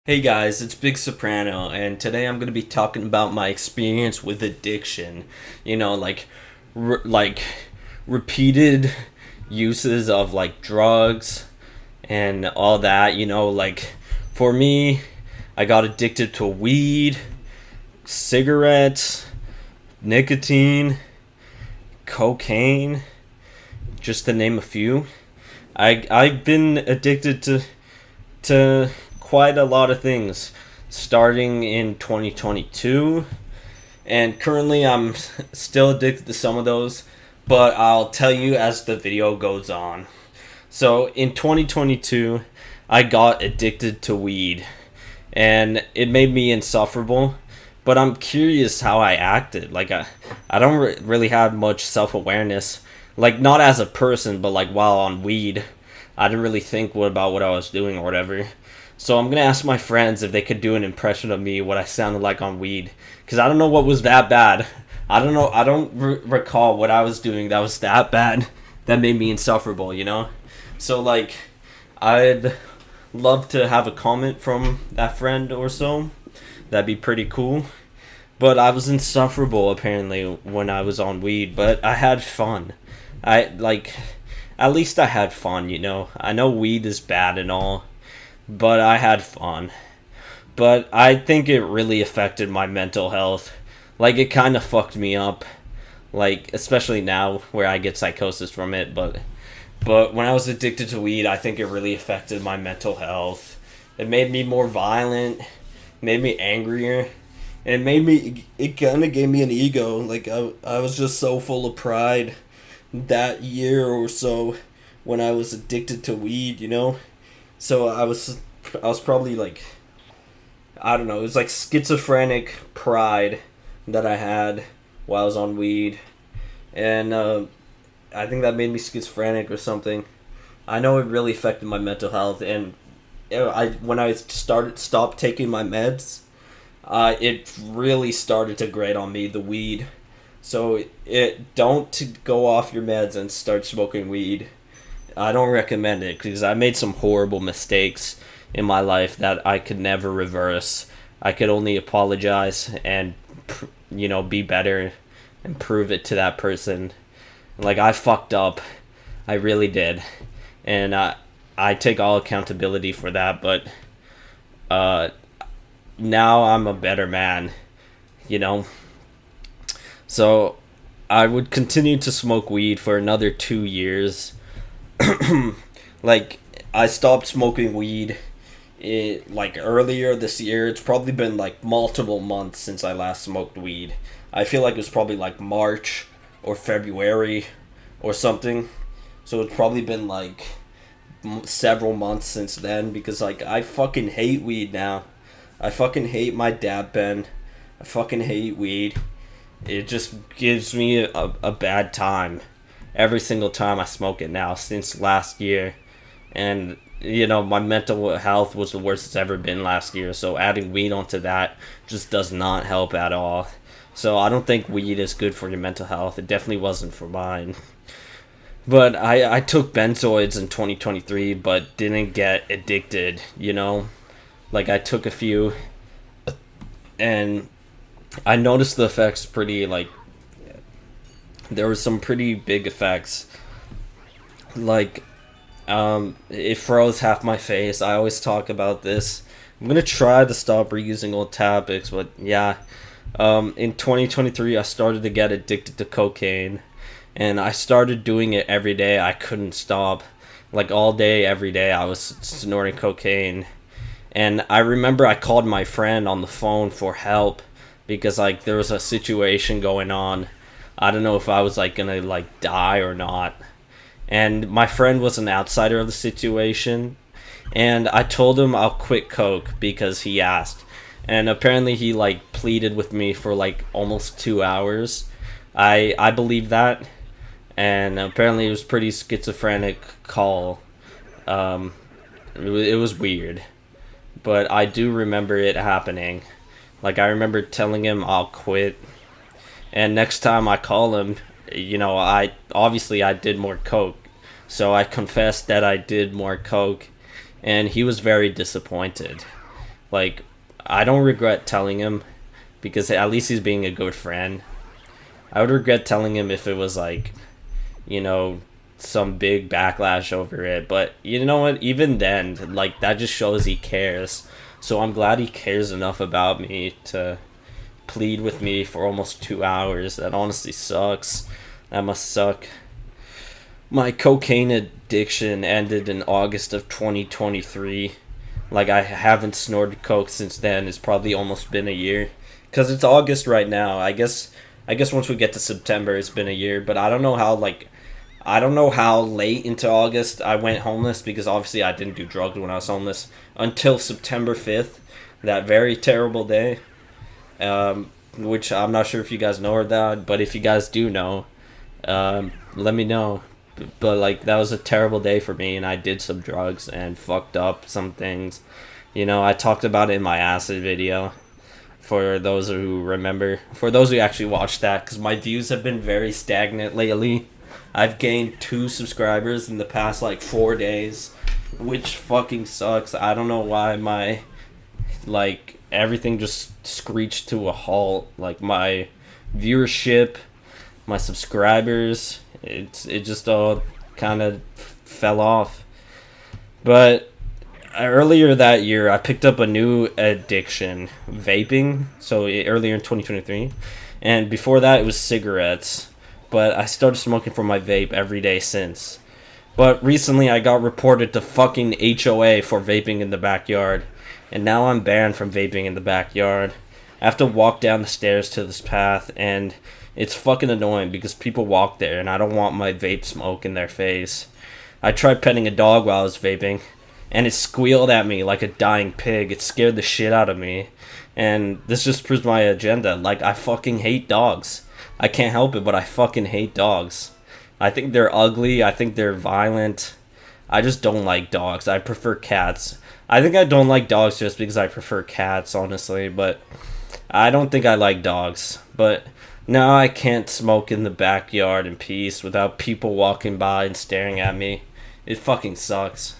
Hey guys, it's Big Soprano, and today I'm going to be talking about my experience with addiction. Like repeated uses of like drugs and all that. Like for me, I got addicted to weed, cigarettes, nicotine, cocaine, just to name a few. I've been addicted to quite a lot of things starting in 2022, and currently I'm still addicted to some of those, but I'll tell you as the video goes on. So in 2022 I got addicted to weed, and it made me insufferable, but I'm curious how I acted. I don't really have much self-awareness, like not as a person, but like while on weed I didn't really think about what I was doing or whatever. So I'm gonna ask my friends if they could do an impression of me, what I sounded like on weed, because I don't know what was that bad. I don't know. I don't recall what I was doing that was that bad, that made me insufferable. So like, I'd love to have a comment from that friend or so. That'd be pretty cool. But I was insufferable apparently when I was on weed, but I had fun. I like, at least I had fun. I know weed is bad and all, but I had fun. But I think it really affected my mental health. Like, it kind of fucked me up. Like, especially now where I get psychosis from it. But when I was addicted to weed, I think it really affected my mental health. It made me more violent, made me angrier, and it kind of gave me an ego. Like, I was just so full of pride that year or so when I was addicted to weed. So I was probably like, I don't know, it was like schizophrenic pride that I had while I was on weed, and I think that made me schizophrenic or something. I know it really affected my mental health, and I when I stopped taking my meds, it really started to grate on me, the weed. So it don't go off your meds and start smoking weed. I don't recommend it because I made some horrible mistakes in my life that I could never reverse. I could only apologize and be better and prove it to that person. Like, I fucked up. I really did. And I take all accountability for that, but now I'm a better man, you know? So I would continue to smoke weed for another 2 years. Like, I stopped smoking weed like earlier this year. It's probably been like multiple months since I last smoked weed. I feel like it was probably like March or February or something. So it's probably been like several months since then, because like I fucking hate weed now. I fucking hate my dab pen. I fucking hate weed. It just gives me a bad time every single time I smoke it now since last year. And my mental health was the worst it's ever been last year, so adding weed onto that just does not help at all. So I don't think weed is good for your mental health. It definitely wasn't for mine. But I took benzoids in 2023 but didn't get addicted. Like, I took a few and I noticed the effects pretty, like, there were some pretty big effects. Like, it froze half my face. I always talk about this. I'm gonna try to stop reusing old topics, but yeah. In 2023, I started to get addicted to cocaine, and I started doing it every day. I couldn't stop. Like, all day, every day, I was snorting cocaine. And I remember I called my friend on the phone for help because, like, there was a situation going on. I don't know if I was, like, gonna, like, die or not. And my friend was an outsider of the situation, and I told him I'll quit coke because he asked. And apparently he, like, pleaded with me for like almost 2 hours. I believe that, and apparently it was pretty schizophrenic call. It was weird, but I do remember it happening. Like, I remember telling him I'll quit, and next time I call him, I did more coke. So I confessed that I did more coke, and he was very disappointed. Like, I don't regret telling him because at least he's being a good friend. I would regret telling him if it was like, you know, some big backlash over it. But you know what? Even then, like, that just shows he cares. So I'm glad he cares enough about me to plead with me for almost 2 hours. That honestly sucks. That must suck. My cocaine addiction ended in August of 2023. Like, I haven't snorted coke since then. It's probably almost been a year. Because it's August right now. I guess once we get to September, it's been a year. But I don't know how late into August I went homeless, because obviously I didn't do drugs when I was homeless until September 5th, that very terrible day. Which I'm not sure if you guys know or that, but if you guys do know, let me know. But like, that was a terrible day for me, and I did some drugs and fucked up some things. You know, I talked about it in my acid video. For those who remember, for those who actually watched that, because my views have been very stagnant lately. I've gained 2 subscribers in the past like 4 days, which fucking sucks. I don't know why my, like, everything just screeched to a halt. Like, my viewership, my subscribers, it just all kind of fell off. But earlier that year, I picked up a new addiction, vaping. So earlier in 2023, and before that it was cigarettes. But I started smoking from my vape every day since. But recently I got reported to fucking HOA for vaping in the backyard. And now I'm banned from vaping in the backyard. I have to walk down the stairs to this path, and it's fucking annoying because people walk there and I don't want my vape smoke in their face. I tried petting a dog while I was vaping, and it squealed at me like a dying pig. It scared the shit out of me. And this just proves my agenda. Like, I fucking hate dogs. I can't help it, but I fucking hate dogs. I think they're ugly. I think they're violent. I just don't like dogs. I prefer cats. I think I don't like dogs just because I prefer cats, honestly. But I don't think I like dogs. But now I can't smoke in the backyard in peace without people walking by and staring at me. It fucking sucks.